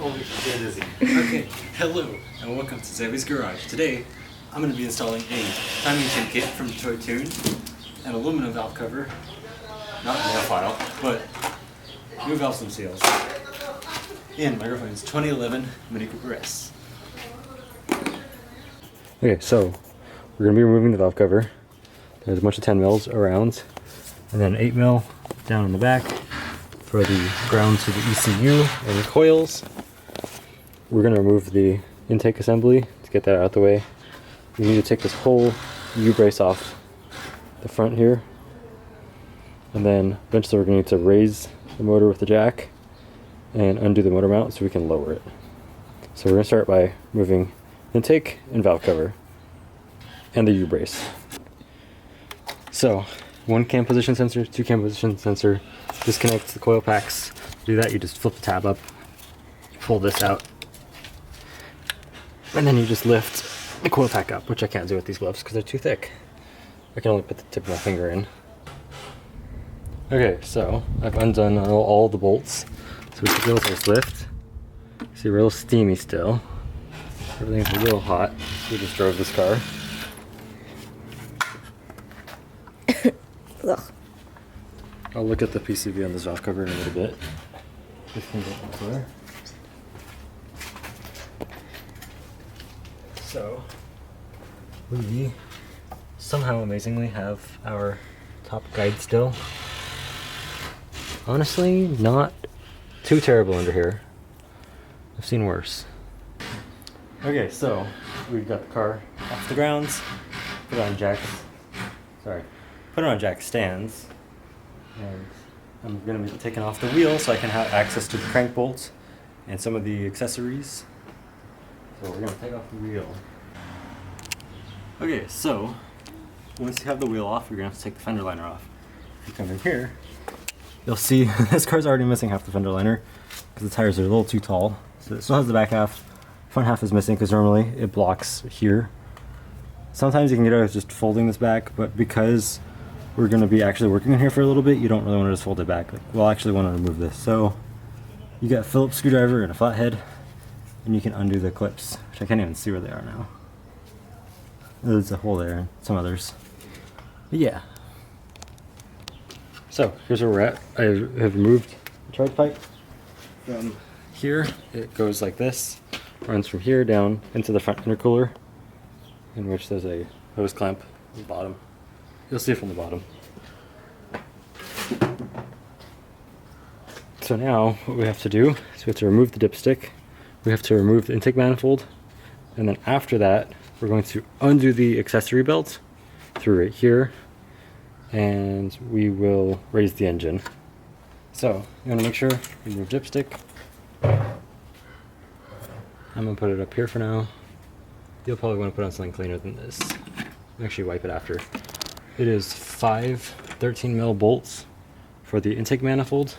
Holy shit, is he? Okay, hello, and welcome to Zabby's Garage. Today, I'm going to be installing a timing chain kit from Toy Tune, an aluminum valve cover, not a nail file, but new valve stem seals, and microphone's 2011 Mini Cooper S. Okay, so we're going to be removing the valve cover. There's a bunch of 10 mils around, and then 8 mil down in the back for the ground to the ECU and the coils. We're going to remove the intake assembly to get that out of the way. We need to take this whole U-brace off the front here, and then eventually we're going to need to raise the motor with the jack and undo the motor mount so we can lower it. So we're going to start by removing intake and valve cover and the U-brace. So 1 cam position sensor, 2 cam position sensor, disconnect the coil packs. To do that, you just flip the tab up, you pull this out, and then you just lift the coil pack up, which I can't do with these gloves because they're too thick. I can only put the tip of my finger in. Okay, so I've undone all the bolts. So we can do this lift. See, real steamy still. Everything's real hot. We just drove this car. Ugh. I'll look at the PCV on this valve cover in a little bit. So, we somehow amazingly have our top guide still. Honestly, not too terrible under here. I've seen worse. Okay, so we've got the car off the grounds, put it on jack stands, and I'm going to be taking off the wheel so I can have access to the crank bolts and some of the accessories. So we're going to take off the wheel. Okay, so once you have the wheel off, you're going to have to take the fender liner off. If you come in here, you'll see this car's already missing half the fender liner because the tires are a little too tall. So it still has the back half. Front half is missing because normally it blocks here. Sometimes you can get away with just folding this back, but because we're going to be actually working in here for a little bit, you don't really want to just fold it back. Like, we'll actually want to remove this. So you got a Phillips screwdriver and a flathead, and you can undo the clips, which I can't even see where they are now. There's a hole there and some others. But yeah. So here's where we're at. I have removed the charge pipe from here. It goes like this, runs from here down into the front intercooler, in which there's a hose clamp at the bottom. You'll see it from the bottom. So now what we have to do is we have to remove the dipstick, we have to remove the intake manifold, and then after that we're going to undo the accessory belt through right here, and we will raise the engine. So you want to make sure you remove dipstick. I'm going to put it up here for now. You'll probably want to put on something cleaner than this. Actually wipe it after. It is 5 13 mil bolts for the intake manifold.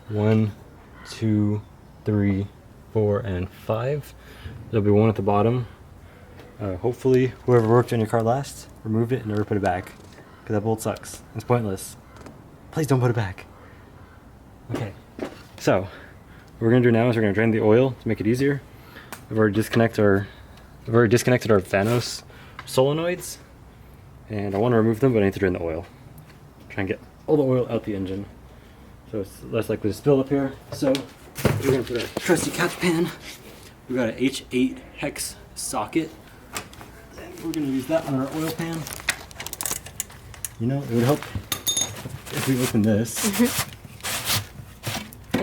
1, 2, 3, 4, and 5. There'll be one at the bottom. Hopefully whoever worked on your car last removed it and never put it back, because that bolt sucks. It's pointless. Please don't put it back. Okay, so what we're going to do now is we're going to drain the oil to make it easier. I've already disconnected our Vanoss solenoids, and I want to remove them, but I need to drain the oil. Try and get all the oil out the engine, so it's less likely to spill up here. So we're going to put our trusty catch pan. We've got an H8 hex socket, and we're going to use that on our oil pan. You know, it would help if we open this.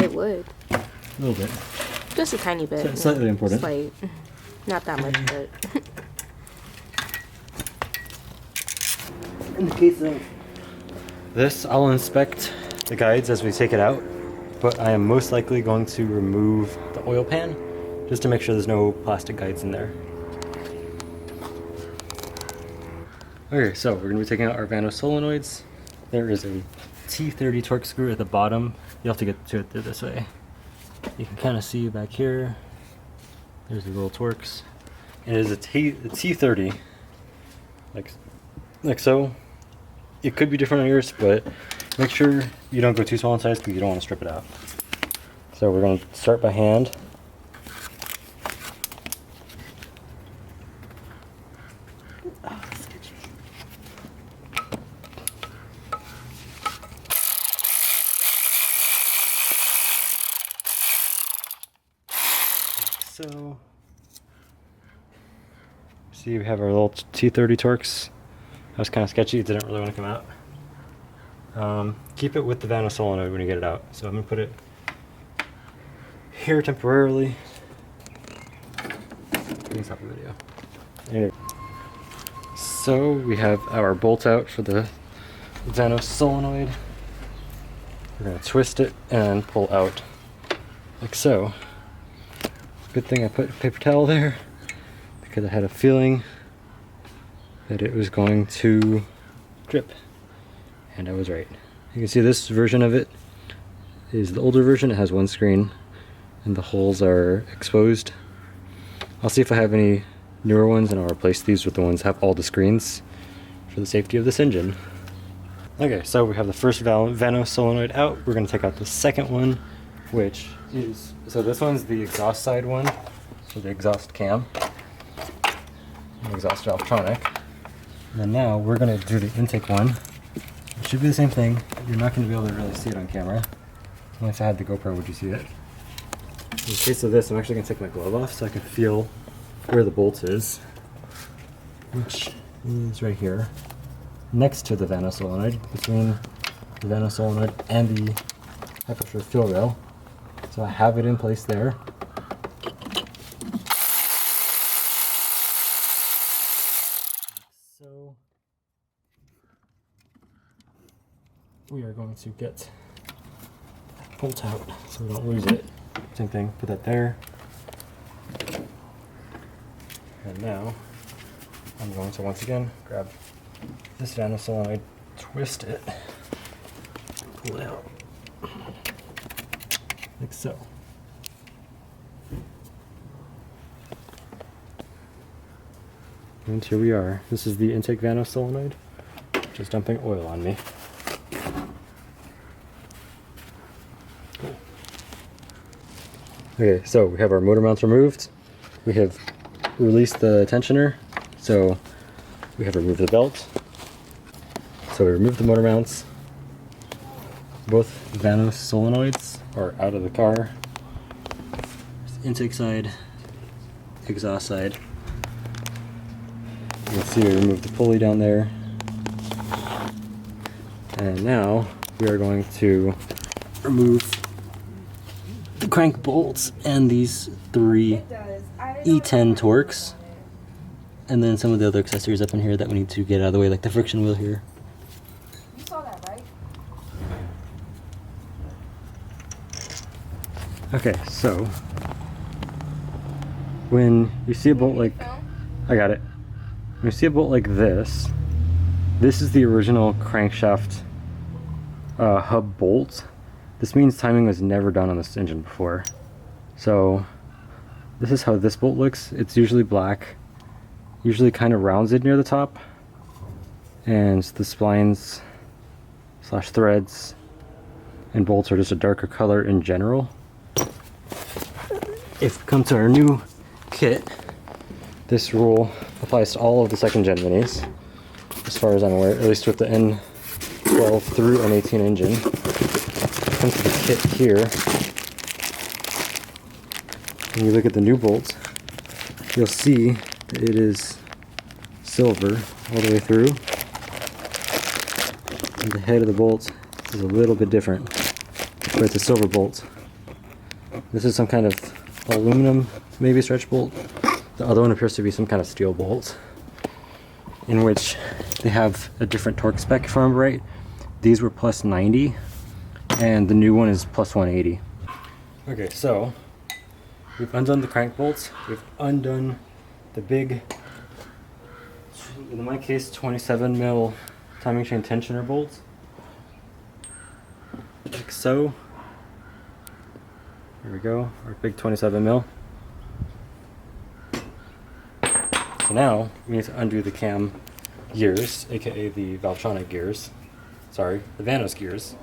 It would. A little bit. Just a tiny bit. Slightly important. Slight. Not that much, but. In the case of this, I'll inspect the guides as we take it out, but I am most likely going to remove the oil pan just to make sure there's no plastic guides in there. Okay, so we're going to be taking out our Vanoss solenoids. There is a T30 torque screw at the bottom. You'll have to get to it through this way. You can kind of see back here. There's the little torques. And it is a T30, like so. It could be different on yours, but make sure you don't go too small in size because you don't want to strip it out. So we're going to start by hand. So, see, we have our little T30 Torx. That was kind of sketchy, it didn't really want to come out. Keep it with the Vanoss solenoid when you get it out. So I'm going to put it here temporarily. Let me stop the video. Anyway. So we have our bolt out for the Vanoss solenoid. We're going to twist it and pull out like so. Good thing I put a paper towel there because I had a feeling that it was going to drip, and I was right. You can see this version of it is the older version. It has one screen and the holes are exposed. I'll see if I have any newer ones and I'll replace these with the ones that have all the screens for the safety of this engine. Okay, so we have the first Vanoss solenoid out. We're going to take out the second one, which is, so this one's the exhaust side one, so the exhaust cam, the exhaust valvetronic. And then now we're going to do the intake one. It should be the same thing. You're not going to be able to really see it on camera. Unless I had the GoPro, would you see it? In case of this, I'm actually going to take my glove off so I can feel where the bolt is, which is right here, next to the Vanoss solenoid, between the Vanoss solenoid and the high pressure fuel rail. So I have it in place there. So we are going to get that bolt out so we don't lose it. Same thing, put that there. And now I'm going to once again grab this Vanoss solenoid, twist it, pull it out. Like so. And here we are. This is the intake Vanoss solenoid, just dumping oil on me. Cool. Okay, so we have our motor mounts removed. We have released the tensioner, so we have removed the belt. So we removed the motor mounts. Both Vanoss solenoids are out of the car. Intake side, exhaust side. You can see we removed the pulley down there. And now we are going to remove the crank bolts and these 3 E10 Torx. And then some of the other accessories up in here that we need to get out of the way, like the friction wheel here. You saw that, right? Okay, so when you see a bolt like, I got it. When you see a bolt like this is the original crankshaft hub bolt. This means timing was never done on this engine before. So this is how this bolt looks. It's usually black, usually kind of rounded near the top, and the splines / threads and bolts are just a darker color in general. If we come to our new kit, this rule applies to all of the second gen minis, as far as I'm aware, at least with the N12 through N18 engine. Come to the kit here, and you look at the new bolt, you'll see that it is silver all the way through. And the head of the bolt is a little bit different, but it's a silver bolt. This is some kind of aluminum, maybe stretch bolt. The other one appears to be some kind of steel bolt, in which they have a different torque spec, if I remember right. These were plus 90, and the new one is plus 180. Okay, so we've undone the crank bolts. We've undone the big, in my case, 27 mil timing chain tensioner bolts, like so. Here we go, our big 27 mil. So now we need to undo the cam gears, aka the Valvetronic gears. Sorry, the Vanoss gears.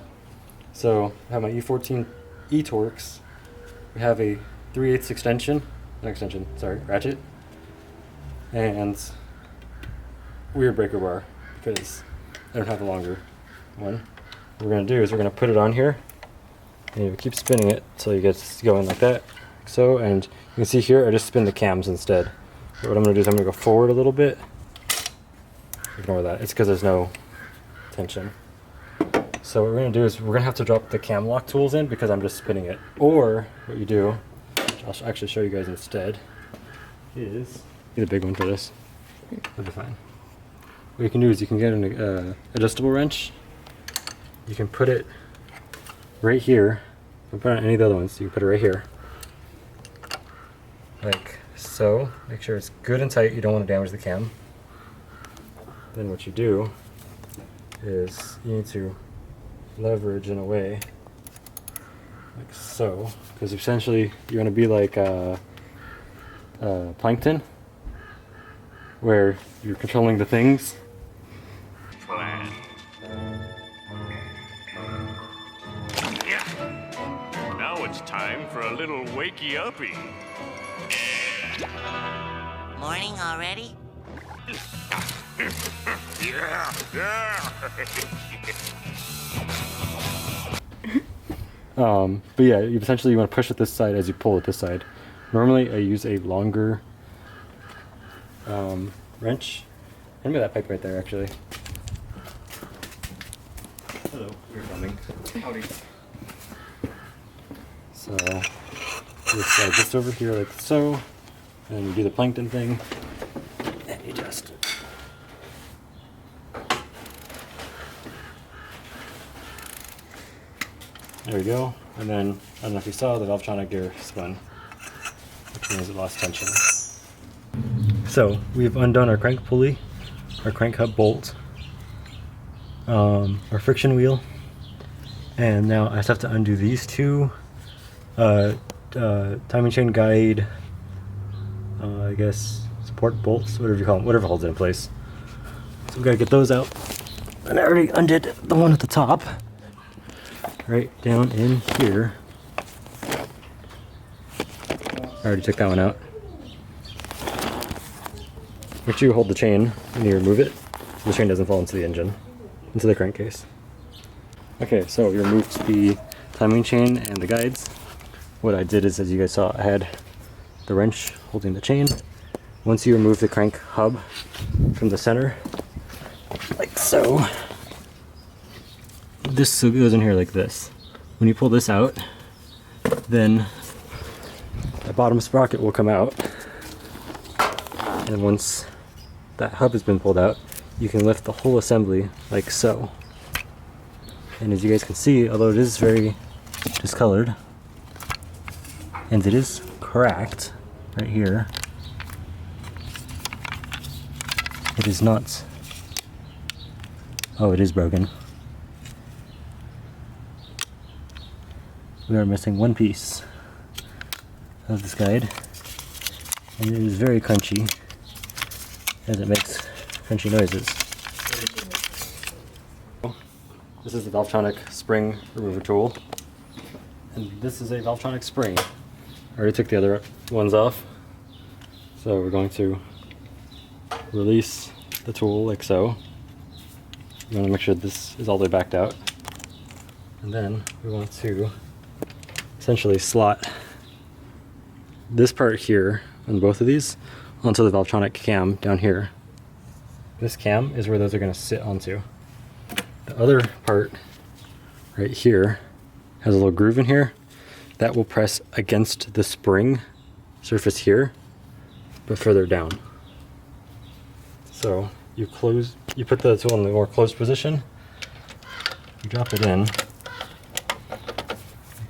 So I have my E14 E-Torx we have a 3/8 ratchet, and weird breaker bar because I don't have a longer one. What we're going to do is we're going to put it on here, and you keep spinning it until you get going like that, like so. And you can see here I just spin the cams instead. But what I'm going to do is I'm going to go forward a little bit. Ignore that, it's because there's no tension. So what we're going to do is we're going to have to drop the cam lock tools in because I'm just spinning it. Or what you do, which I'll actually show you guys instead, is need a big one for this. That'll be fine. What you can do is you can get an adjustable wrench. You can put it right here. You can put it on any of the other ones. You can put it right here, like so. Make sure it's good and tight. You don't want to damage the cam. Then what you do is you need to leverage in a way like so, because essentially you want to be like plankton, where you're controlling the things. Plan. Now it's time for a little wakey uppy. Morning already? Yeah, yeah. But yeah, you essentially want to push it this side as you pull it this side. Normally I use a longer wrench. Hand me that pipe right there, actually. Hello, you're coming. Howdy. So you slide this over here like so, and you do the plankton thing, and you just there we go. And then I don't know if you saw the Valvetronic gear spun, which means it lost tension. So we've undone our crank pulley, our crank hub bolt, our friction wheel, and now I just have to undo these two timing chain guide, I guess support bolts, whatever you call them, whatever holds it in place. So we gotta get those out. And I already undid the one at the top, right down in here. I already took that one out. Make sure you hold the chain when you remove it, so the chain doesn't fall into the engine, into the crankcase. Okay, so we removed the timing chain and the guides. What I did is, as you guys saw, I had the wrench holding the chain. Once you remove the crank hub from the center, like so, this goes in here like this. When you pull this out, then the bottom sprocket will come out. And once that hub has been pulled out, you can lift the whole assembly like so. And as you guys can see, although it is very discolored, and it is cracked right here, it is not. Oh, it is broken. We are missing one piece of this guide, and it is very crunchy as it makes crunchy noises. This is the Valvetronic spring remover tool, and this is a Valvetronic spring. I already took the other ones off, so we're going to release the tool like so. You want to make sure this is all the way backed out, and then we want to essentially slot this part here on both of these onto the Valvetronic cam down here. This cam is where those are going to sit onto. The other part right here has a little groove in here that will press against the spring surface here, but further down. So you put the tool in the more closed position, you drop it in like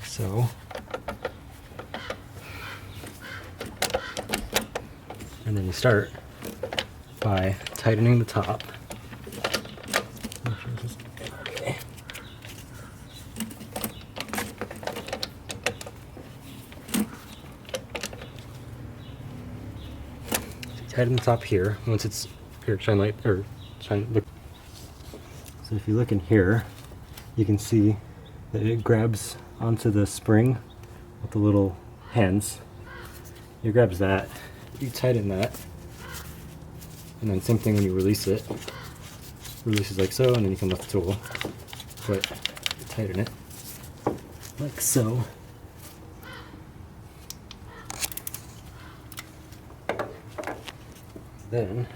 so, and then you start by tightening the top. Okay. Tighten the top here. Once it's here, look. So if you look in here, you can see that it grabs onto the spring with the little hands. It grabs that, you tighten that, and then same thing when you release it. Releases like so, and then you can lift the tool. But you tighten it like so. Then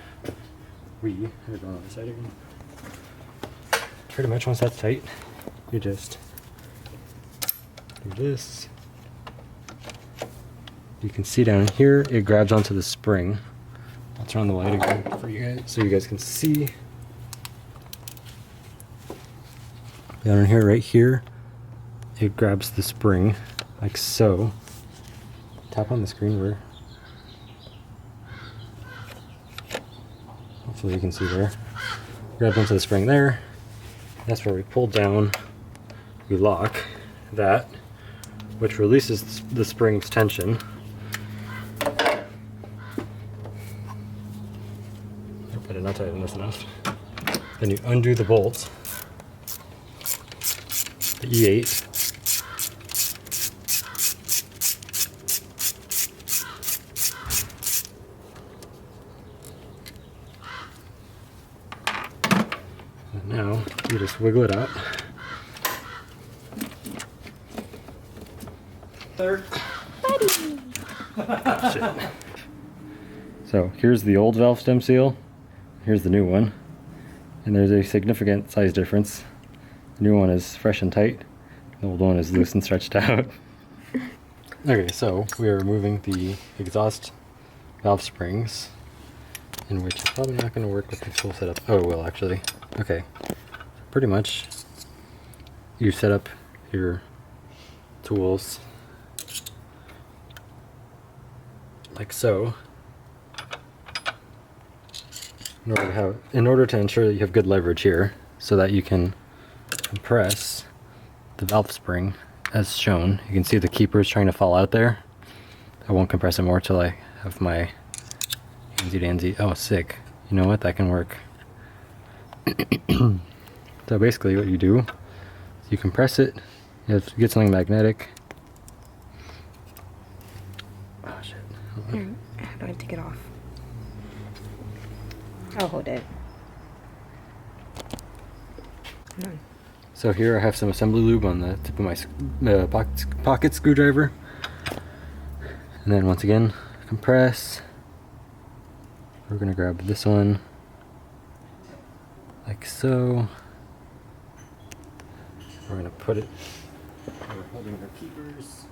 we have it on the other side again. Pretty much once that's tight, you just do this. You can see down here, it grabs onto the spring. I'll turn on the light again for you guys so you guys can see. Down in here, right here, it grabs the spring like so. Tap on the screen where. Hopefully you can see there. Grab onto the spring there. That's where we pull down, we lock that, which releases the spring's tension. I did not tighten this enough. Then you undo the bolt, the E8. And now you just wiggle it out. Third. Shit. So here's the old valve stem seal. Here's the new one, and there's a significant size difference. The new one is fresh and tight, the old one is loose and stretched out. Okay, so we are removing the exhaust valve springs, in which is probably not going to work with the full setup. Oh, it will actually. Okay, pretty much you set up your tools like so. In order to ensure that you have good leverage here, so that you can compress the valve spring as shown. You can see the keeper is trying to fall out there. I won't compress it more till I have my handsy dandy. Oh, sick. You know what? That can work. So basically what you do is you compress it, you have to get something magnetic. Oh shit. Here, how do I take it off? I'll hold it. So here I have some assembly lube on the tip of my pocket screwdriver. And then once again, compress. We're gonna grab this one, like so. We're gonna put it where we're holding our keepers.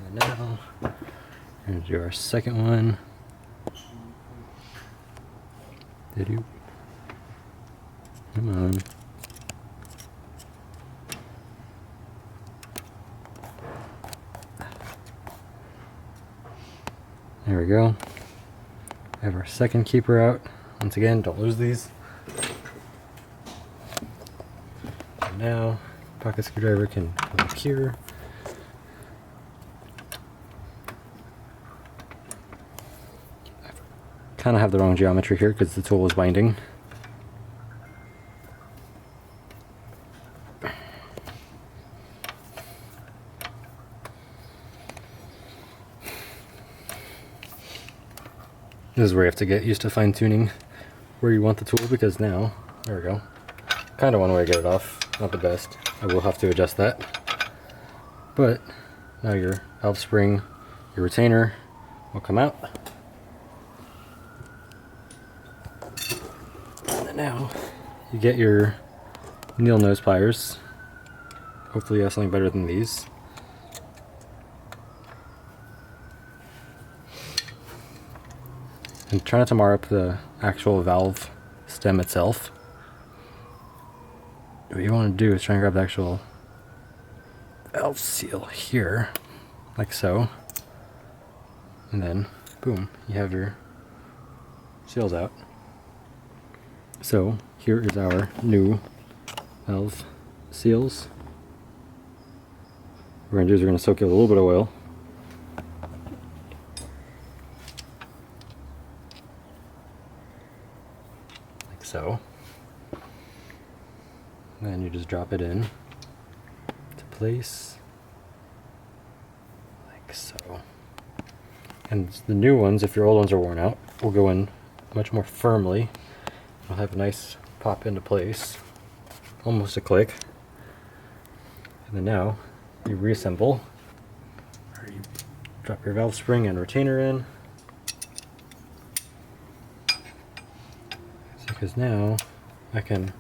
And now, we're gonna do our second one. Did you? Come on. There we go. I have our second keeper out. Once again, don't lose these. And now, pocket screwdriver can go up here. Kind of have the wrong geometry here because the tool is binding. This is where you have to get used to fine-tuning where you want the tool, because now, there we go. Kind of one way to get it off, not the best. I will have to adjust that. But now your valve spring, your retainer will come out. And now you get your needle nose pliers. Hopefully you have something better than these. And try not to mar up the actual valve stem itself. What you want to do is try and grab the actual valve seal here, like so. And then, boom, you have your seals out. So, here is our new valve seals. What we're going to do is we're going to soak it with a little bit of oil. So, then you just drop it in to place. like so. And the new ones, if your old ones are worn out, will go in much more firmly. It'll have a nice pop into place, almost a click. And then now you reassemble, or you drop your valve spring and retainer in. Because now I can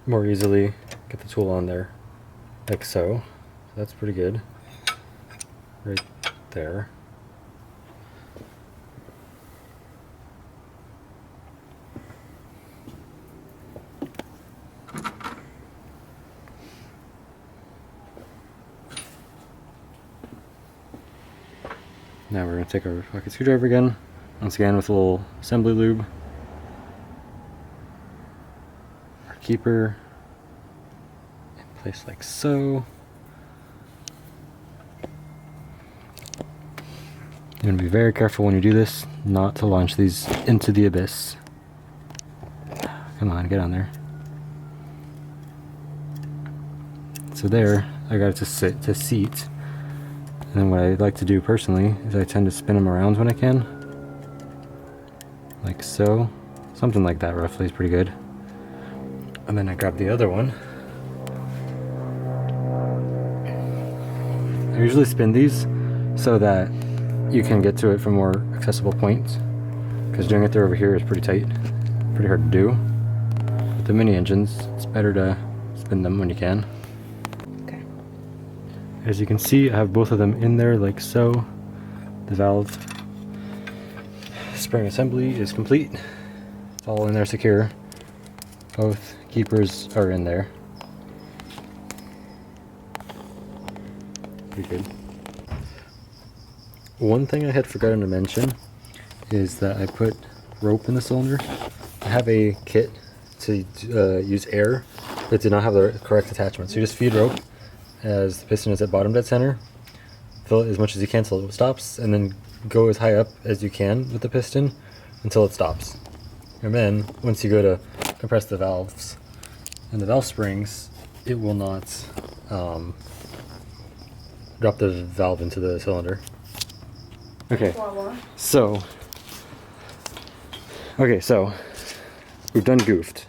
more easily get the tool on there, like so. That's pretty good, right there. Now we're going to take our pocket screwdriver again, once again with a little assembly lube. Our keeper in place like so. You're going to be very careful when you do this not to launch these into the abyss. Come on, get on there. So there, I got it to seat. And then what I like to do personally is I tend to spin them around when I can. Like so. Something like that roughly is pretty good. And then I grab the other one. I usually spin these so that you can get to it from more accessible points. Because doing it there over here is pretty tight. Pretty hard to do. With the mini engines, it's better to spin them when you can. As you can see, I have both of them in there like so. The valve spring assembly is complete. It's all in there secure. Both keepers are in there. Pretty good. One thing I had forgotten to mention is that I put rope in the cylinder. I have a kit to use air that did not have the correct attachment. So you just feed rope as the piston is at bottom dead center, fill it as much as you can until it stops, and then go as high up as you can with the piston until it stops. And then once you go to compress the valves and the valve springs, it will not drop the valve into the cylinder. Okay, so we've done goofed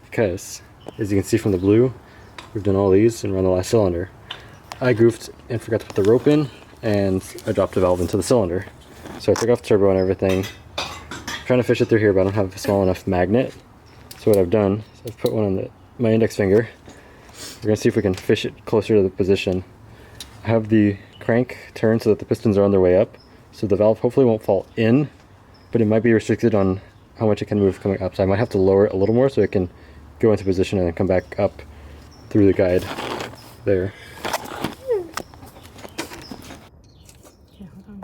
because, as you can see from the blue, we've done all these and run the last cylinder. I goofed and forgot to put the rope in, and I dropped the valve into the cylinder. So I took off the turbo and everything. I'm trying to fish it through here, but I don't have a small enough magnet. So what I've done is I've put one on my index finger. We're gonna see if we can fish it closer to the position. I have the crank turned so that the pistons are on their way up, so the valve hopefully won't fall in, but it might be restricted on how much it can move coming up. So I might have to lower it a little more so it can go into position and then come back up through the guide there. Yeah, hold on.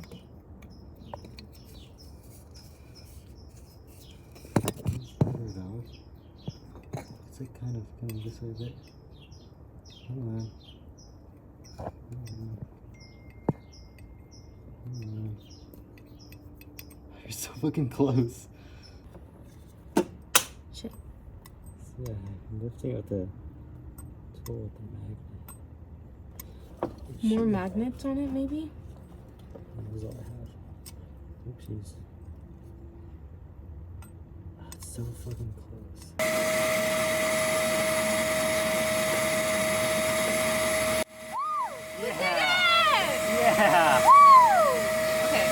It's like kind of coming this way a bit. Come on. You're so fucking close. Shit. Yeah, I'm lifting out the tool with the magnet. More magnets on it, maybe? That was all I have. Oopsies. Oh, it's so fucking close. Yeah! Okay.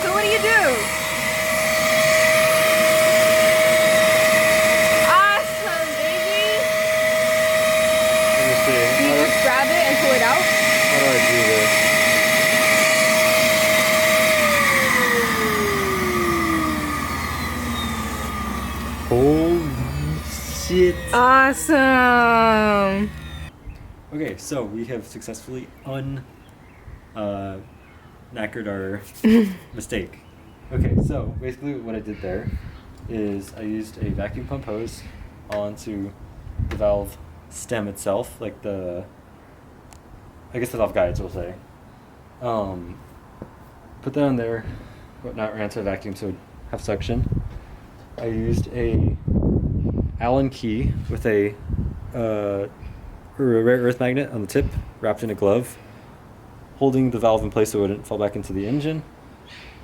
So what do you do? Awesome, baby! Let me see. Do you just grab it and pull it out? How do I do this? Holy shit! Awesome! Okay, so we have successfully knackered our mistake. Okay, so basically what I did there is I used a vacuum pump hose onto the valve stem itself, like the valve guides, we'll say. Put that on there, but not ran to a vacuum so it would have suction. I used a Allen key with a rare earth magnet on the tip, wrapped in a glove, holding the valve in place so it wouldn't fall back into the engine.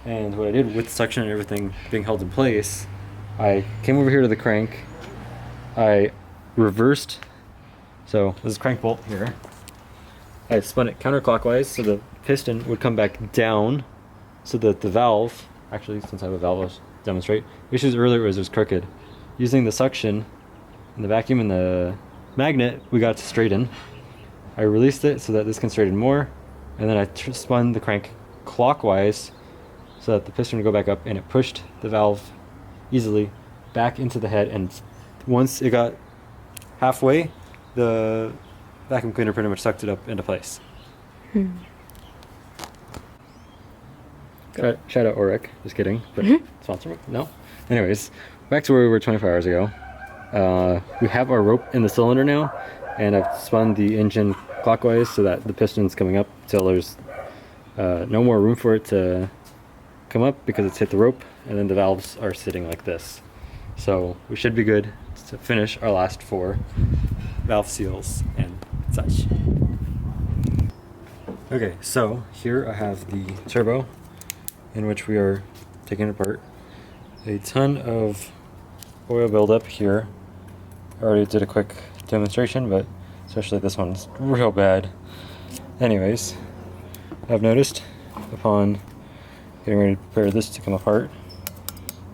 And what I did with the suction and everything being held in place, I came over here to the crank, I reversed, so this is crank bolt here. I spun it counterclockwise so the piston would come back down so that the valve, actually since I have a valve I'll demonstrate, issues earlier was it was crooked. Using the suction and the vacuum and the magnet, we got it to straighten. I released it so that this can straighten more, and then I spun the crank clockwise so that the piston would go back up, and it pushed the valve easily back into the head, and once it got halfway, the vacuum cleaner pretty much sucked it up into place. Shout out Oric, just kidding, but sponsor me? No? Anyways, back to where we were 24 hours ago. We have our rope in the cylinder now, and I've spun the engine clockwise so that the piston's coming up till there's no more room for it to come up because it's hit the rope, and then the valves are sitting like this. So we should be good to finish our last 4 valve seals and such. Okay, so here I have the turbo in which we are taking it apart. A ton of oil buildup here. I already did a quick demonstration, but especially this one's real bad. Anyways, I've noticed upon getting ready to prepare this to come apart,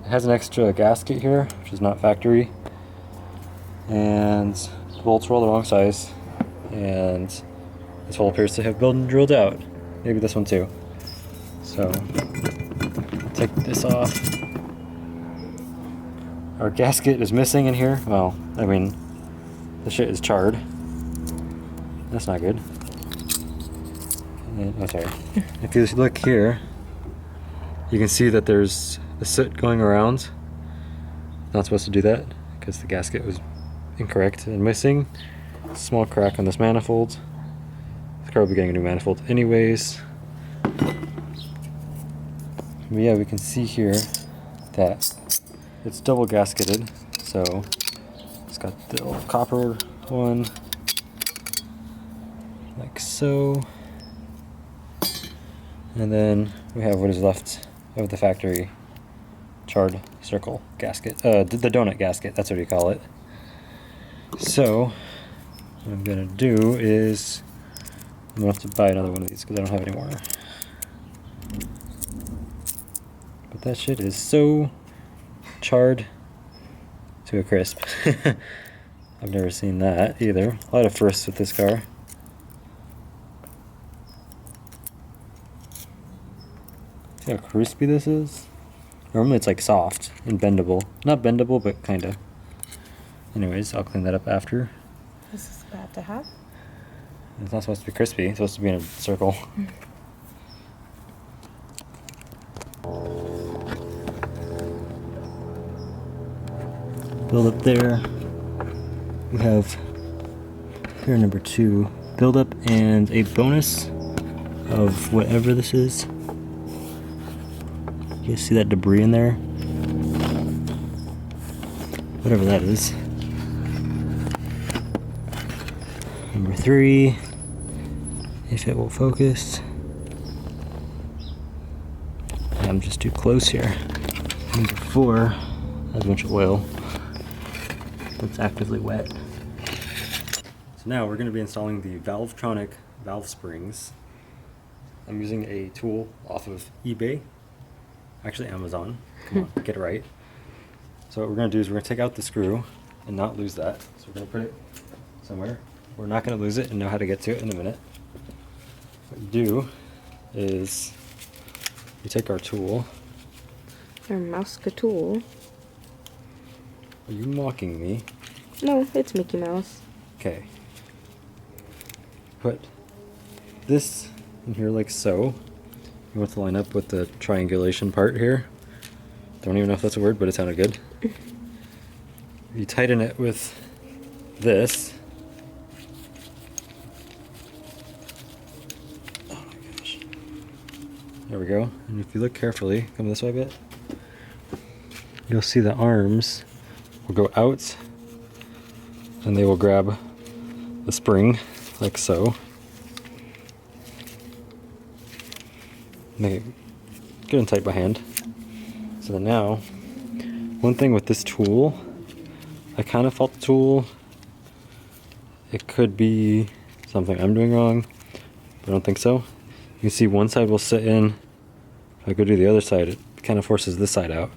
it has an extra gasket here, which is not factory, and the bolts are all the wrong size, and this hole appears to have been drilled out. Maybe this one too. So, take this off. Our gasket is missing in here. Well, I mean, the shit is charred. That's not good. And, oh, sorry. If you look here, you can see that there's a soot going around. Not supposed to do that because the gasket was incorrect and missing. Small crack on this manifold. This car will be getting a new manifold anyways. But yeah, we can see here that it's double gasketed, so it's got the old copper one, like so, and then we have what is left of the factory charred circle gasket, the donut gasket, that's what you call it. So what I'm gonna do is I'm gonna have to buy another one of these because I don't have any more. But that shit is so charred to a crisp. I've never seen that either. A lot of firsts with this car. See how crispy this is? Normally it's like soft and bendable. Not bendable, but kinda. Anyways, I'll clean that up after. This is bad to have. It's not supposed to be crispy, it's supposed to be in a circle. Build up there. We have here number 2 build up and a bonus of whatever this is. You guys see that debris in there? Whatever that is. Number 3, if it will focus. I'm just too close here. Number 4 has a bunch of oil. It's actively wet. So now we're going to be installing the Valvetronic valve springs. I'm using a tool off of eBay, actually Amazon. Come on, get it right. So what we're going to do is we're going to take out the screw and not lose that. So we're going to put it somewhere. We're not going to lose it and know how to get to it in a minute. What you do is you take our tool. Our mouse tool. Are you mocking me? No, it's Mickey Mouse. Okay. Put this in here like so. You want to line up with the triangulation part here. Don't even know if that's a word, but it sounded good. You tighten it with this. Oh my gosh. There we go. And if you look carefully, come this way a bit, you'll see the arms will go out and they will grab the spring like so. make it good and tight by hand. So then now, one thing with this tool, I kind of fault the tool. It could be something I'm doing wrong, but I don't think so. You can see one side will sit in. If I go to the other side, it kind of forces this side out.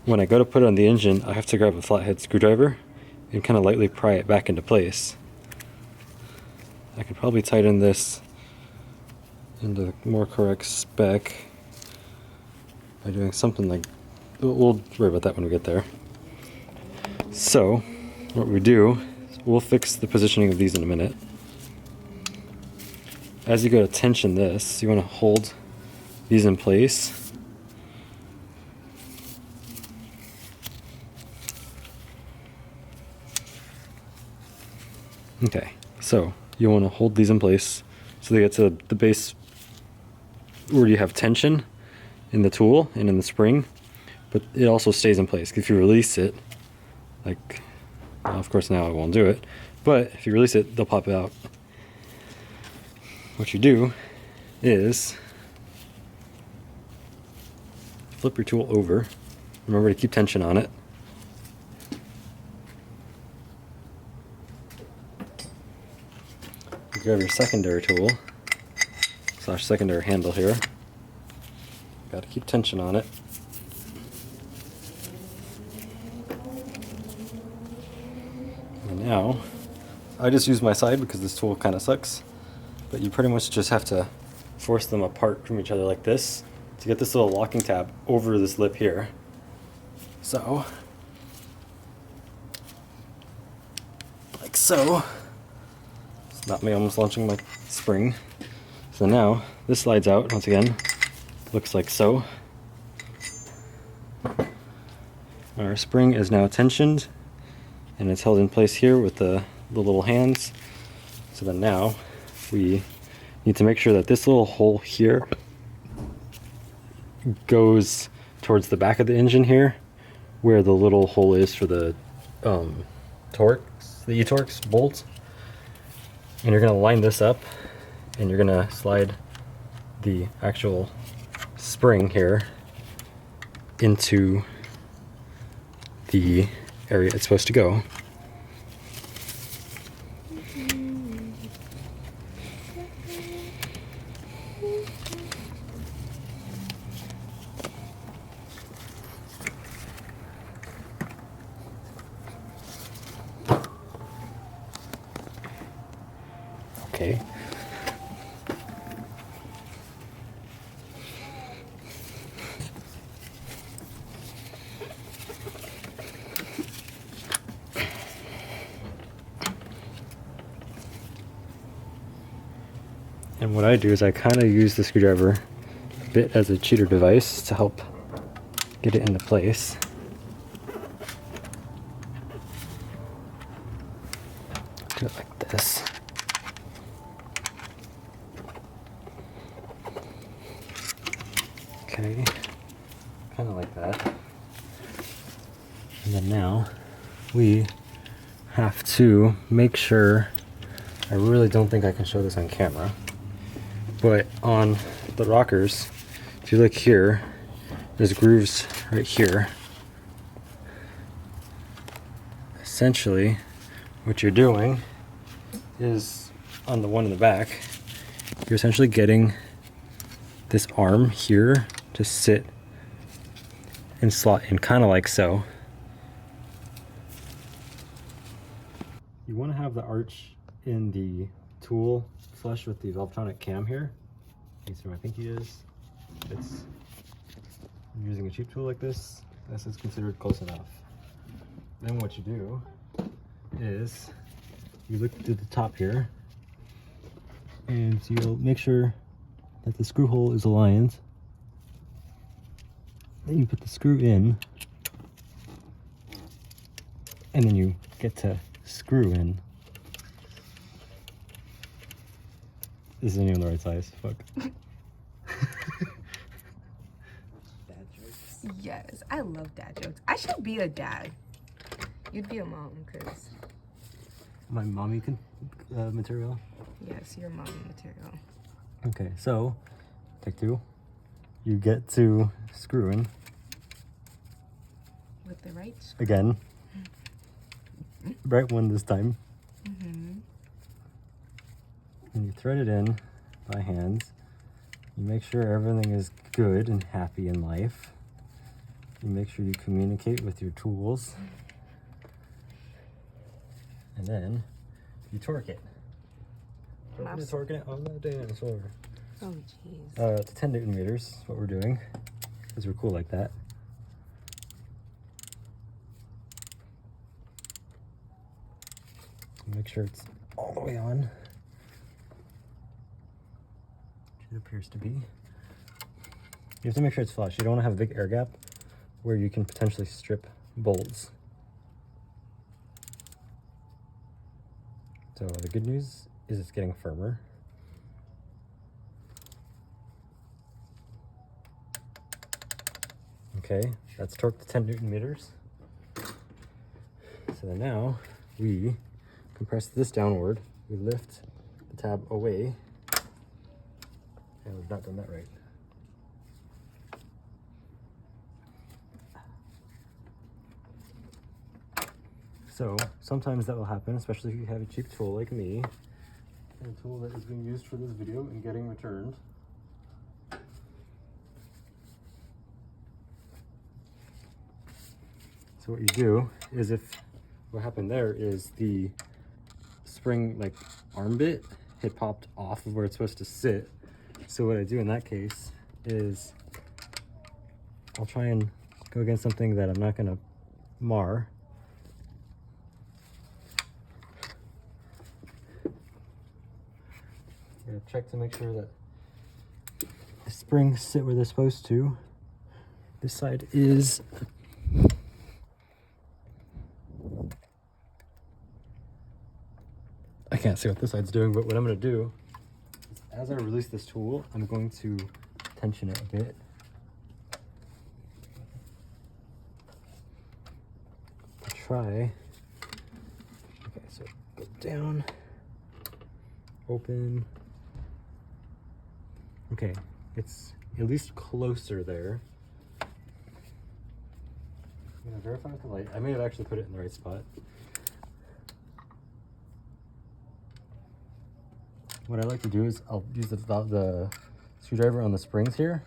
When I go to put it on the engine, I have to grab a flathead screwdriver and kind of lightly pry it back into place. I could probably tighten this into the more correct spec by doing something like, we'll worry about that when we get there. So what we do is we'll fix the positioning of these in a minute. As you go to tension this, you want to hold these in place. Okay, so you want to hold these in place so they get to the base where you have tension in the tool and in the spring, but it also stays in place. If you release it, like, well, of course now I won't do it, but if you release it, they'll pop out. What you do is flip your tool over. Remember to keep tension on it. You grab your secondary tool / secondary handle here. Got to keep tension on it. And now, I just use my side because this tool kind of sucks, but you pretty much just have to force them apart from each other like this to get this little locking tab over this lip here. So, like so. Stop me almost launching my spring. So now, this slides out once again. Looks like so. Our spring is now tensioned and it's held in place here with the little hands. So then now we need to make sure that this little hole here goes towards the back of the engine here, where the little hole is for the Torx, the E-Torx bolt. And you're going to line this up and you're going to slide the actual spring here into the area it's supposed to go. Okay. And what I do is I kind of use the screwdriver a bit as a cheater device to help get it into place. Do it like this. Okay, kind of like that. And then now we have to make sure, I really don't think I can show this on camera, but on the rockers, if you look here, there's grooves right here. Essentially, what you're doing is, on the one in the back, you're essentially getting this arm here to sit and slot in kind of like so. You want to have the arch in the tool flush with the Valvetronic cam here. That's where my pinky is. It's using a cheap tool like this. This is considered close enough. Then what you do is you look to the top here, and you'll make sure that the screw hole is aligned. Then you put the screw in, and then you get to screw in. This isn't even the right size. Fuck. Dad jokes. Yes, I love dad jokes. I should be a dad. You'd be a mom, because... My mommy material? Yes, you're mommy material. Okay, so, take two. you get to screwing With the right screw. again. Right one this time. And you thread it in by hand. You make sure everything is good and happy in life. You make sure you communicate with your tools. And then you torque it. Torquing it on the dinosaur. Oh, jeez. It's 10 Newton meters, what we're doing, because we're cool like that. Make sure it's all the way on. It appears to be. You have to make sure it's flush. You don't want to have a big air gap where you can potentially strip bolts. So the good news is it's getting firmer. Okay, that's torqued to 10 Newton meters. So then now we compress this downward. We lift the tab away. And we've not done that right. So sometimes that will happen, especially if you have a cheap tool like me, and a tool that is being used for this video and getting returned. So what you do is, if what happened there is the spring like arm bit had popped off of where it's supposed to sit. So what I do in that case is I'll try and go against something that I'm not going to mar. I'm going to check to make sure that the springs sit where they're supposed to. This side is I can't see what this side's doing, but what I'm going to do is, as I release this tool, I'm going to tension it a bit. To try. Okay, so go down, open. Okay, it's at least closer there. I'm going to verify with the light. I may have actually put it in the right spot. What I like to do is I'll use the screwdriver on the springs here,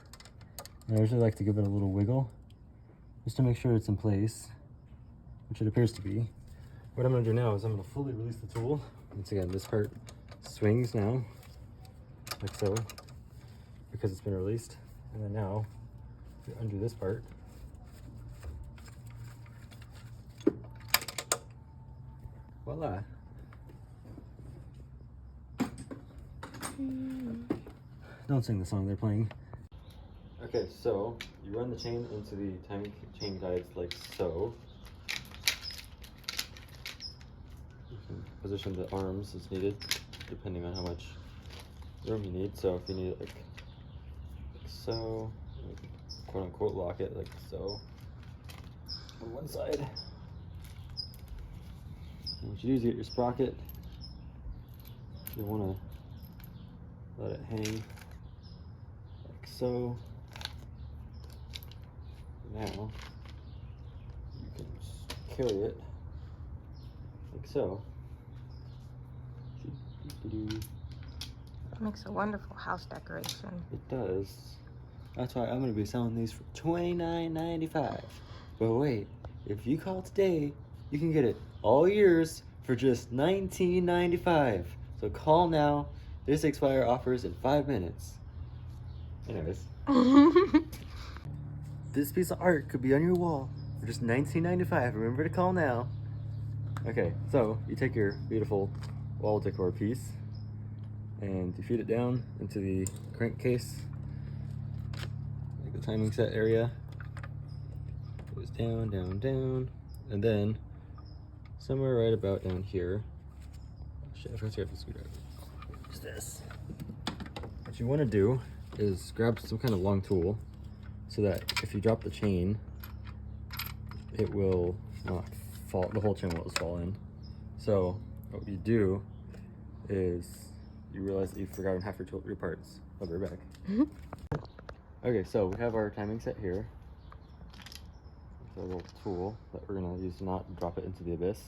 and I usually like to give it a little wiggle just to make sure it's in place, which it appears to be. What I'm going to do now is I'm going to fully release the tool. Once again, this part swings now, like so, because it's been released. And then now, we undo this part. Voila. Don't sing the song they're playing. Okay, so you run the chain into the timing chain guides like so. You can position the arms as needed, depending on how much room you need. So if you need it like so, quote unquote lock it like so on one side. And what you do is you get your sprocket. You want to let it hang like so. Now you can just carry it like so. That makes a wonderful house decoration. It does. That's why I'm going to be selling these for $29.95. But wait, if you call today, you can get it all years for just $19.95. So call now. This expire offers in 5 minutes. Anyways. This piece of art could be on your wall for just $19.95. Remember to call now. Okay, so you take your beautiful wall decor piece and you feed it down into the crankcase, like the timing set area. Goes down, down, down, and then somewhere right about down here. Oh, shit, I forgot to grab the screwdriver. What's this? What you want to do is grab some kind of long tool so that if you drop the chain, it will not fall, the whole chain won't fall in. So what you do is you realize that you've forgotten half your parts. I'll be right back. Okay, so we have our timing set here. It's a little tool that we're gonna use to not drop it into the abyss.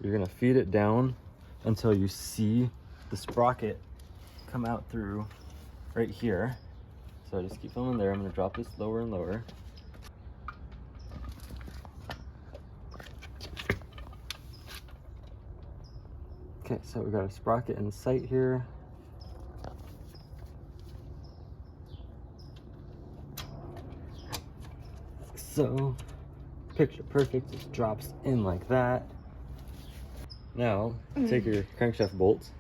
You're gonna feed it down until you see the sprocket come out through right here. So I just keep filming there. I'm gonna drop this lower and lower. Okay, so we got a sprocket in sight here. So, picture perfect, just drops in like that. Now, take your crankshaft bolts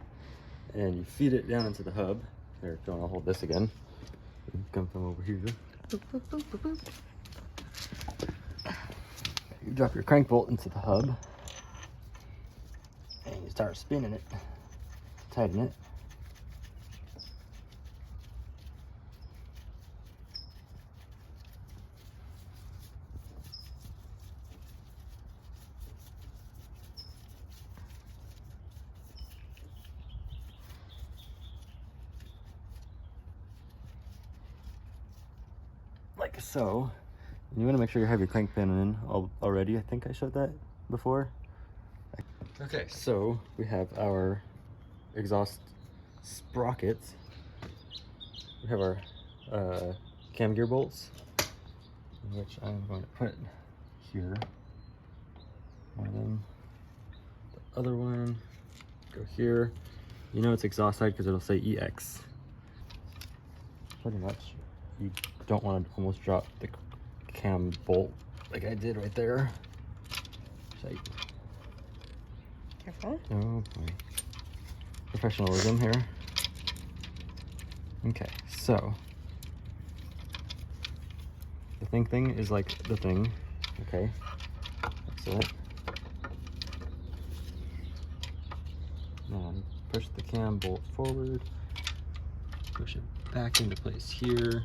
and you feed it down into the hub. Here, John, I'll hold this again. Come from over here. Boop, boop, boop, boop, boop. You drop your crank bolt into the hub and you start spinning it, tighten it. Like so. And you want to make sure you have your crank pin in already. I think I showed that before. Okay, so we have our exhaust sprockets. We have our cam gear bolts, which I'm going to put here. One of them. The other one go here. You know it's exhaust side because it'll say EX. Pretty much. You don't want to almost drop the cam bolt like I did right there. Careful. Oh boy. Professionalism here. Okay, so the thing is like the thing. Okay, that's it. Now push the cam bolt forward, push it back into place here.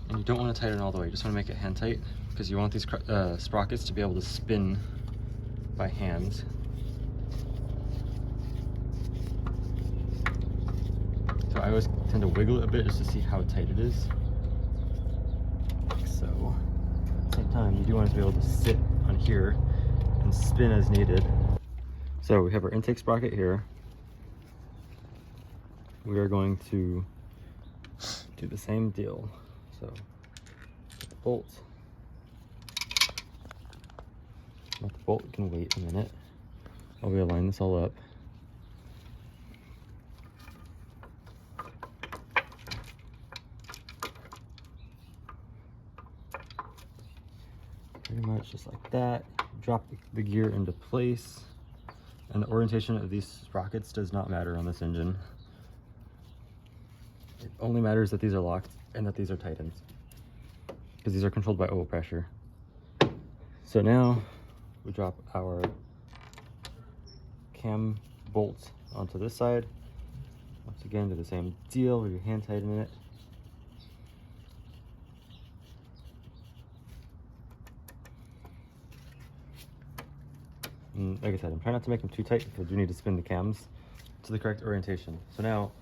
And you don't want to tighten it all the way, you just want to make it hand tight because you want these sprockets to be able to spin by hand. So I always tend to wiggle it a bit just to see how tight it is. Like so. At the same time, you do want it to be able to sit on here and spin as needed. So we have our intake sprocket here. We are going to do the same deal. So, bolt. Not the bolt can wait a minute while we align this all up. Pretty much just like that. Drop the gear into place. And the orientation of these sprockets does not matter on this engine. It only matters that these are locked and that these are tightened, because these are controlled by oil pressure. So now we drop our cam bolts onto this side. Once again, do the same deal where you hand tighten it. And like I said, I'm trying not to make them too tight because I do need to spin the cams to the correct orientation. So now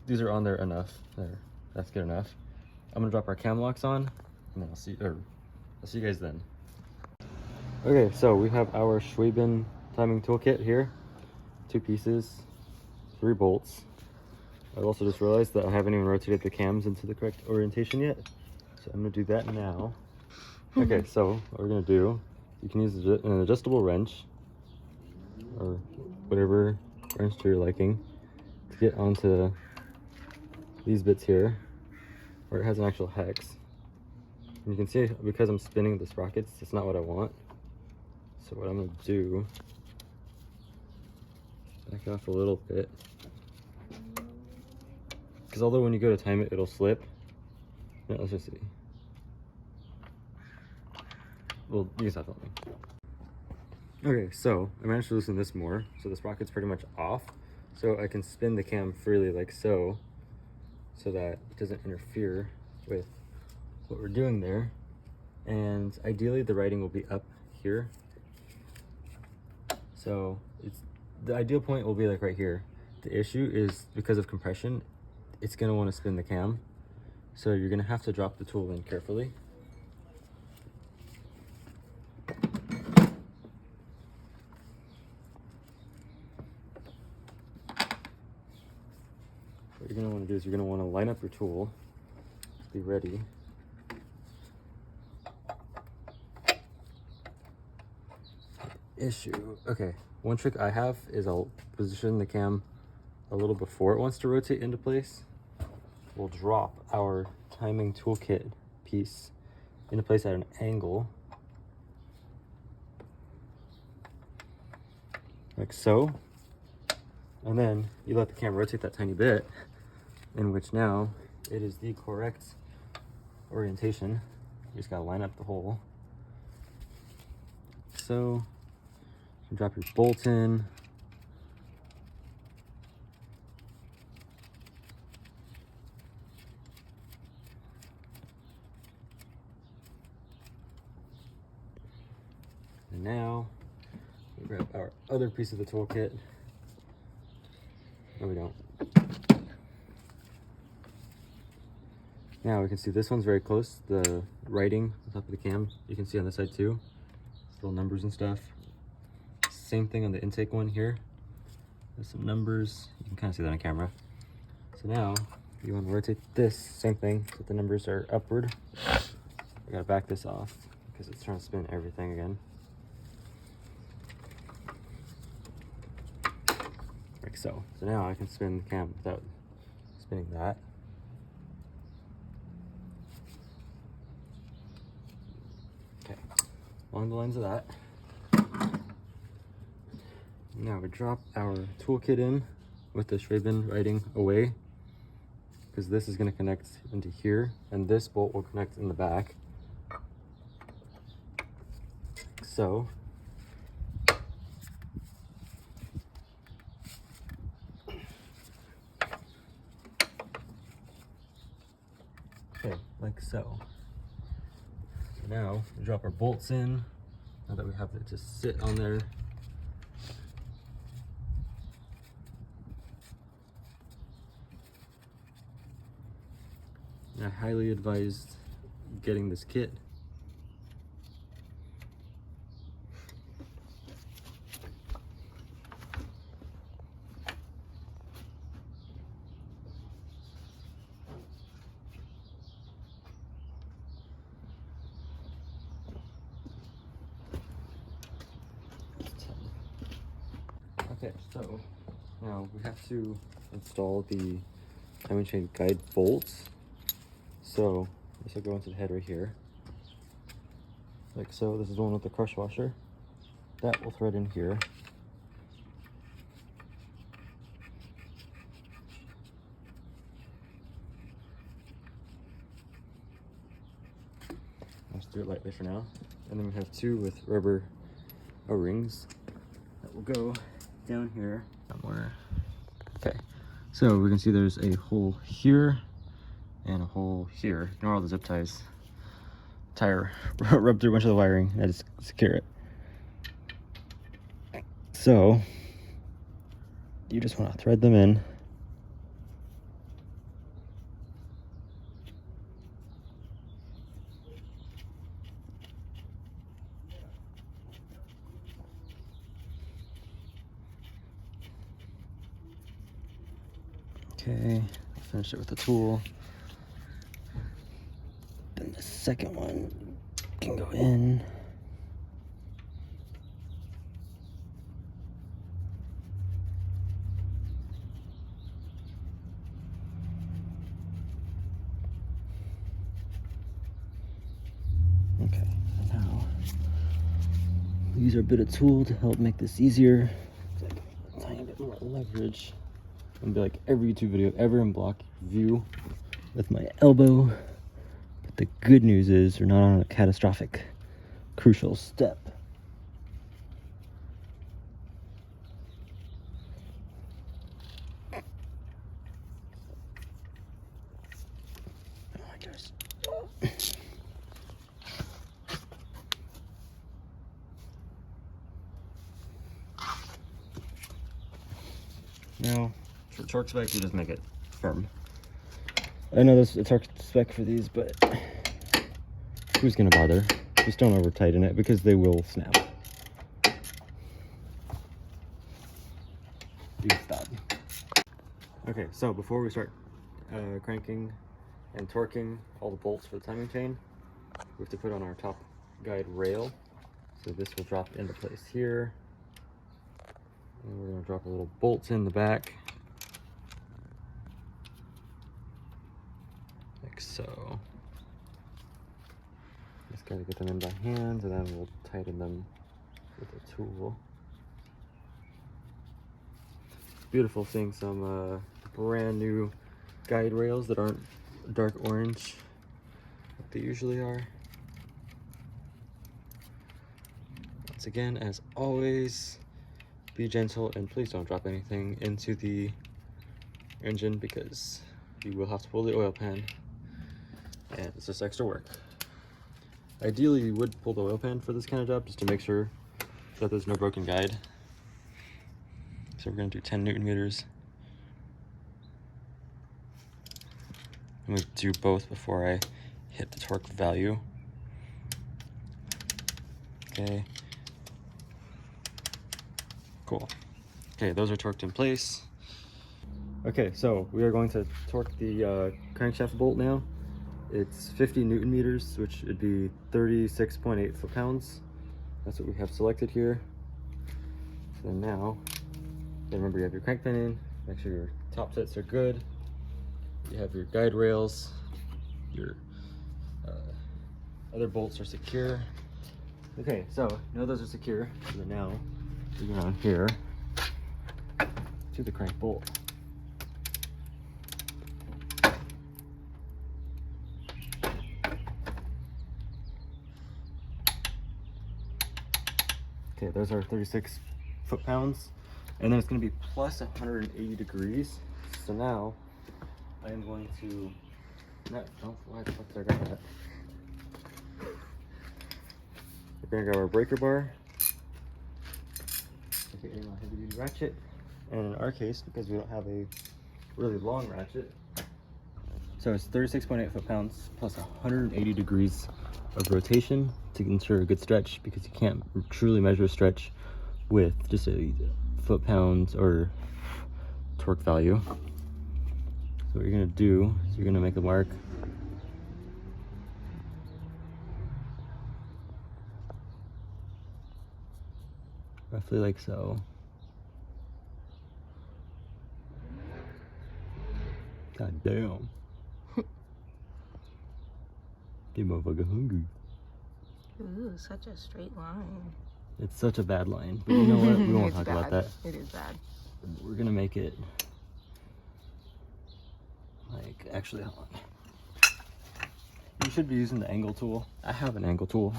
these are on there enough. There, that's good enough. I'm gonna drop our cam locks on, and then I'll see you guys then. Okay, so we have our Schweben timing toolkit here. 2 pieces, 3 bolts. I've also just realized that I haven't even rotated the cams into the correct orientation yet, so I'm gonna do that now. Okay, so what we're gonna do, you can use an adjustable wrench or whatever wrench to your liking to get onto these bits here where it has an actual hex. And you can see because I'm spinning the sprockets, it's not what I want. So what I'm going to do, back off a little bit, because although when you go to time it, it'll slip. Yeah, let's just see. Well, you can stop filming. Okay, so I managed to loosen this more, so the sprocket's pretty much off. So I can spin the cam freely like so that it doesn't interfere with what we're doing there. And ideally the writing will be up here. So the ideal point will be like right here. The issue is because of compression, it's gonna want to spin the cam. So you're gonna have to drop the tool in carefully. What you're gonna want to do is you're gonna want to line up your tool, be ready. Issue. Okay, one trick I have is I'll position the cam a little before it wants to rotate into place. We'll drop our timing toolkit piece into place at an angle, like so, and then you let the camera rotate that tiny bit, in which now it is the correct orientation. You just gotta line up the hole. So you drop your bolt in. And now we grab our other piece of the toolkit. No, we don't. Now we can see this one's very close. The writing on top of the cam, you can see on this side too. Little numbers and stuff. Same thing on the intake one here. There's some numbers. You can kind of see that on camera. So now you want to rotate this, same thing, so the numbers are upward. I gotta back this off because it's trying to spin everything again. Like so. So now I can spin the cam without spinning that. Okay, along the lines of that. Now we drop our toolkit in with the Schraben writing away, because this is going to connect into here, and this bolt will connect in the back. So okay, like so. So now we drop our bolts in. Now that we have it just sit on there. I highly advise getting this kit. Okay, so now we have to install the timing chain guide bolts. So this will go into the head right here, like so. This is the one with the crush washer. That will thread in here. Let's do it lightly for now. And then we have two with rubber O-rings that will go down here somewhere. Okay, so we can see there's a hole here and a hole here. Ignore all the zip ties. Tire rubbed through a bunch of the wiring. I just secure it. So you just want to thread them in. Okay, finish it with the tool. Then the second one can go in. Okay, now use our bit of tool to help make this easier. It's like a tiny bit more leverage. I'm gonna be like every YouTube video ever in block view with my elbow. But the good news is we're not on a catastrophic, crucial step. Oh my gosh. Now, for torque spec, you just make it firm. I know this it's our spec for these, but who's gonna bother? Just don't over tighten it because they will snap. You stop. Okay, so before we start cranking and torquing all the bolts for the timing chain, we have to put on our top guide rail. So this will drop into place here. And we're going to drop a little bolts in the back. Like so. Just got to get them in by hand, and then we'll tighten them with a tool. It's beautiful seeing some brand new guide rails that aren't dark orange like they usually are. Once again, as always, be gentle and please don't drop anything into the engine because you will have to pull the oil pan and it's just extra work. Ideally, you would pull the oil pan for this kind of job just to make sure that there's no broken guide. So we're going to do 10 Newton meters. I'm going to do both before I hit the torque value. Okay. Cool. Okay, those are torqued in place. Okay, so we are going to torque the crankshaft bolt now. It's 50 Newton meters, which would be 36.8 foot-pounds. That's what we have selected here. So now, remember you have your crank pin in, make sure your top sets are good. You have your guide rails, your other bolts are secure. Okay, so now those are secure. So then now we go on here to the crank bolt. Okay, those are 36 foot-pounds, and then it's going to be plus 180 degrees. So now I am going to, why the fuck did I grab that? We're going to grab our breaker bar, aka my heavy-duty ratchet, and in our case, because we don't have a really long ratchet, so it's 36.8 foot-pounds plus 180 degrees of rotation to ensure a good stretch, because you can't truly measure stretch with just a foot-pounds or torque value. So what you're going to do is you're going to make a mark roughly like so. God damn. Get motherfucker hungry. Ooh, such a straight line. It's such a bad line, but you know what? We won't talk about that. It is bad. We're gonna make it like, actually, hold on. You should be using the angle tool. I have an angle tool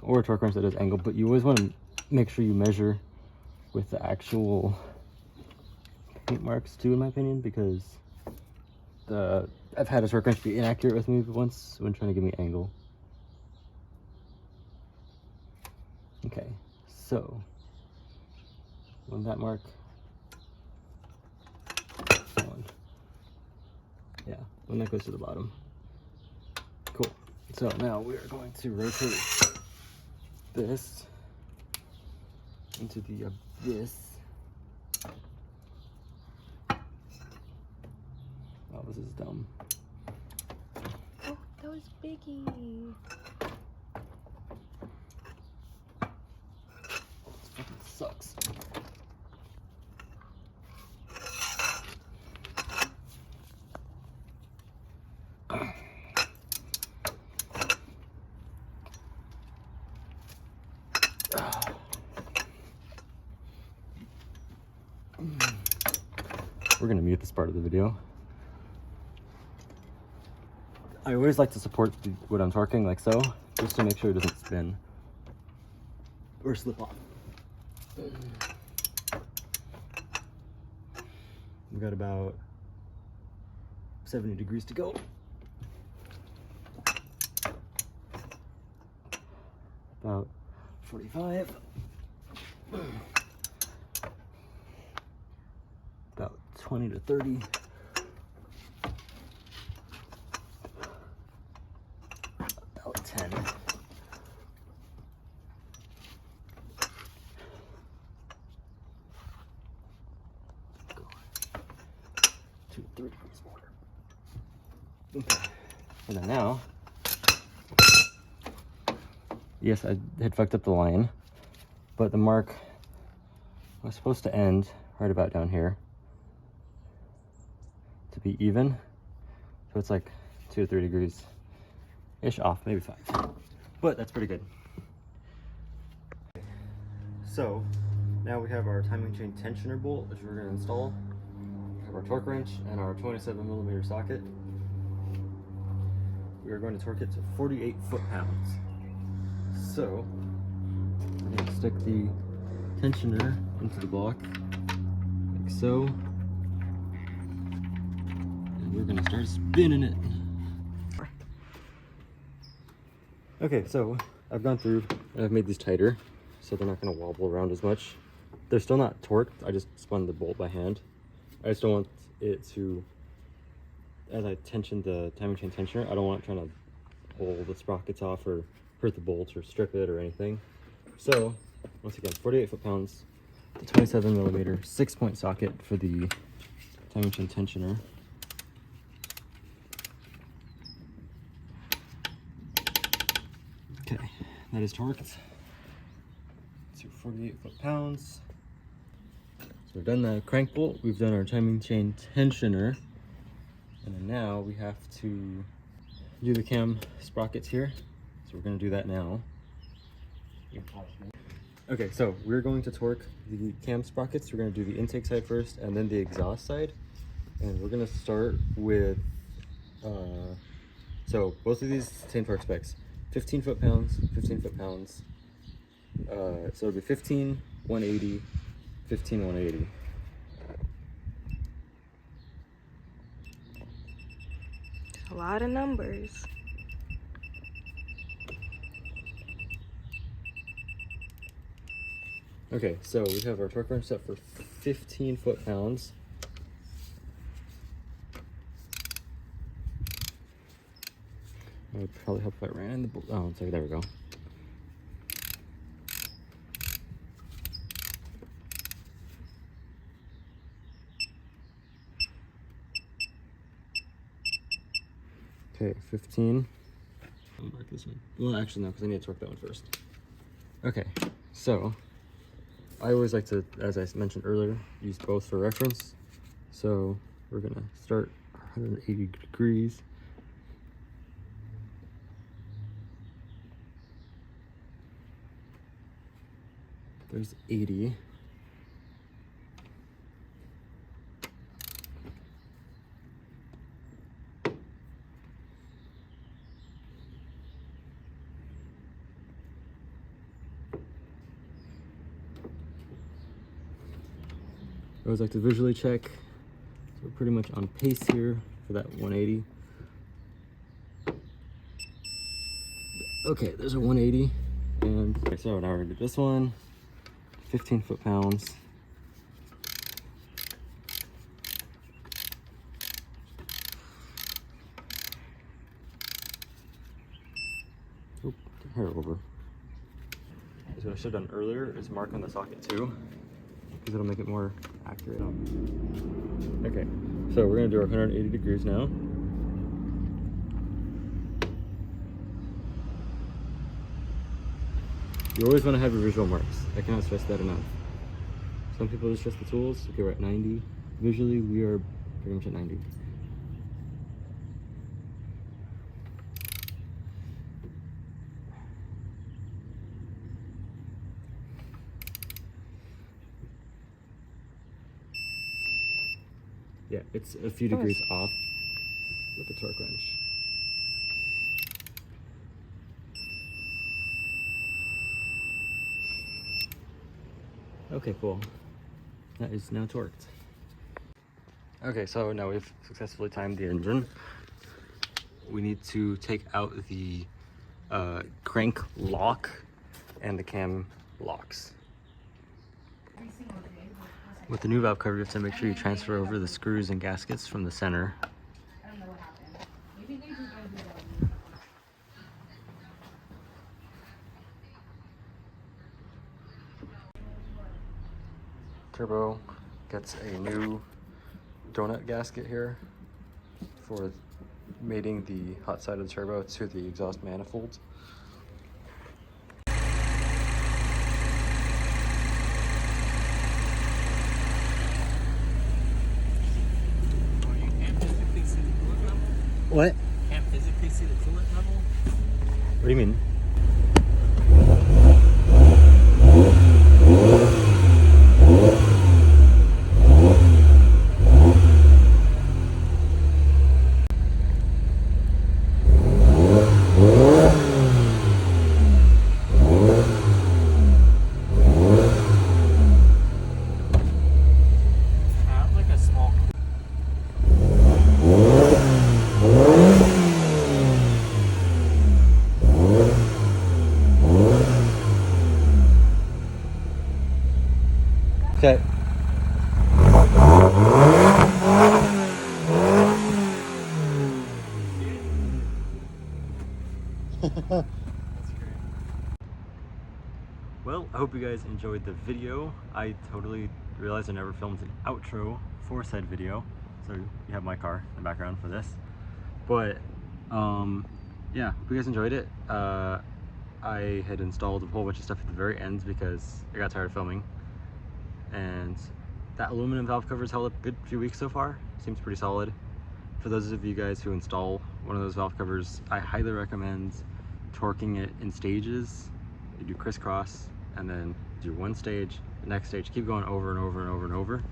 or a torque wrench that is angled, but you always want to make sure you measure with the actual paint marks too, in my opinion, because I've had a torque wrench be inaccurate with me once when trying to give me angle. Okay, so on that mark, yeah, when that goes to the bottom. Cool. So now we are going to rotate this into the abyss. Oh, this is dumb. Oh, that was Biggie. This fucking sucks. We're gonna mute this part of the video. I always like to support what I'm torquing like so, just to make sure it doesn't spin or slip off. We got about 70 degrees to go. About 45. About 20 to 30. 3 degrees more. Okay. And then now, yes, I had fucked up the line, but the mark was supposed to end right about down here to be even. So it's like 2 to 3 degrees ish off, maybe 5. But that's pretty good. So now we have our timing chain tensioner bolt, which we're going to install. We have our torque wrench and our 27mm socket. We are going to torque it to 48 foot-pounds. So we're going to stick the tensioner into the block like so, and we're going to start spinning it. Okay, so I've gone through and I've made these tighter so they're not going to wobble around as much. They're still not torqued, I just spun the bolt by hand. I just don't want it to, as I tension the timing chain tensioner, I don't want it trying to pull the sprockets off or hurt the bolt or strip it or anything. So, once again, 48 foot-pounds, the 27mm 6-point socket for the timing chain tensioner. Okay, that is torqued to 48 foot-pounds. So we've done the crank bolt, we've done our timing chain tensioner, and then now we have to do the cam sprockets here. So we're going to do that now. Okay, so we're going to torque the cam sprockets. We're going to do the intake side first and then the exhaust side. And we're going to start with, so both of these same torque specs, 15 foot-pounds, 15 foot-pounds. So it'll be 15, 180, 15, 180. A lot of numbers. Okay, so we have our torque wrench set for 15 foot-pounds. It would probably help if I ran in the, oh, it's like, there we go. Okay, 15. I'll mark this one. Well, actually, no, because I need to torque that one first. Okay, so I always like to, as I mentioned earlier, use both for reference. So we're gonna start 180 degrees. There's 80. I always like to visually check. So we're pretty much on pace here for that 180. Okay, there's a 180. And okay, so now we're gonna do this one. 15 foot-pounds. Oop, get hair over. So what I should have done earlier is mark on the socket too, because it'll make it more accurate. Okay, so we're gonna do our 180 degrees now. You always want to have your visual marks. I cannot stress that enough. Some people just trust the tools. Okay, we're at 90. Visually, we are pretty much at 90. Yeah, it's a few degrees off with the torque wrench. Okay, cool. That is now torqued. Okay, so now we've successfully timed the engine. We need to take out the crank lock and the cam locks. With the new valve cover, you have to make sure you transfer over the screws and gaskets from the center. Turbo gets a new donut gasket here for mating the hot side of the turbo to the exhaust manifold. What? Can't physically see the coolant level? What do you mean? Okay. Well, I hope you guys enjoyed the video. I totally realized I never filmed an outro for said video, so you have my car in the background for this. But yeah, hope you guys enjoyed it. I had installed a whole bunch of stuff at the very end because I got tired of filming, and that aluminum valve cover's held up a good few weeks so far. Seems pretty solid. For those of you guys who install one of those valve covers, I highly recommend torquing it in stages. You do crisscross and then do one stage, the next stage, keep going over and over and over and over.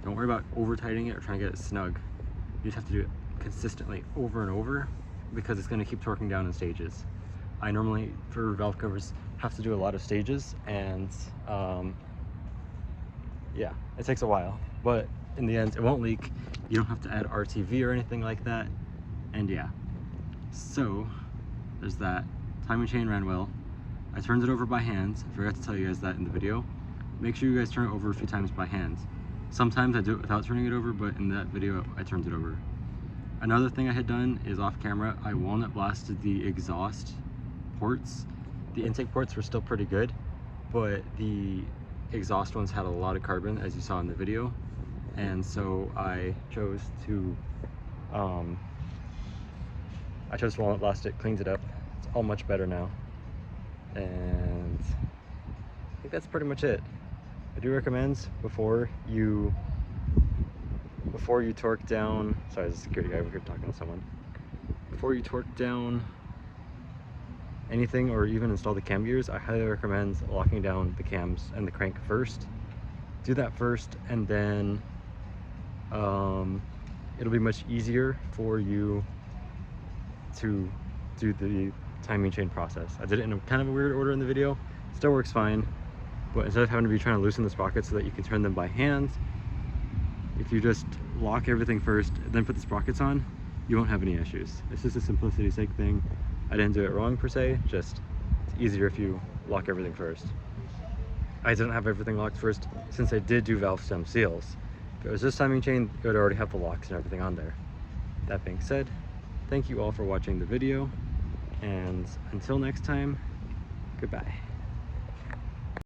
Don't worry about over tightening it or trying to get it snug. You just have to do it consistently over and over because it's going to keep torquing down in stages. I normally, for valve covers, have to do a lot of stages, and yeah, it takes a while, but in the end it won't leak. You don't have to add RTV or anything like that, and yeah, so there's that. Timing chain ran well. I turned it over by hand. I forgot to tell you guys that in the video. Make sure you guys turn it over a few times by hand. Sometimes I do it without turning it over, but in that video I turned it over. Another thing I had done is off camera, I walnut blasted the exhaust ports. The intake ports were still pretty good, but the exhaust ones had a lot of carbon, as you saw in the video, and so I chose to walnut blast it, cleaned it up. It's all much better now, and I think that's pretty much it. I do recommend before you torque down, sorry, there's a security guy over here talking to someone. Before you torque down anything or even install the cam gears, I highly recommend locking down the cams and the crank first. Do that first, and then it'll be much easier for you to do the timing chain process. I did it in a kind of a weird order in the video. Still works fine, but instead of having to be trying to loosen the sprockets so that you can turn them by hand, if you just lock everything first, then put the sprockets on, you won't have any issues. It's just a simplicity's sake thing. I didn't do it wrong per se, just it's easier if you lock everything first. I didn't have everything locked first since I did do valve stem seals. If it was this timing chain, it would already have the locks and everything on there. That being said, thank you all for watching the video, and until next time, goodbye.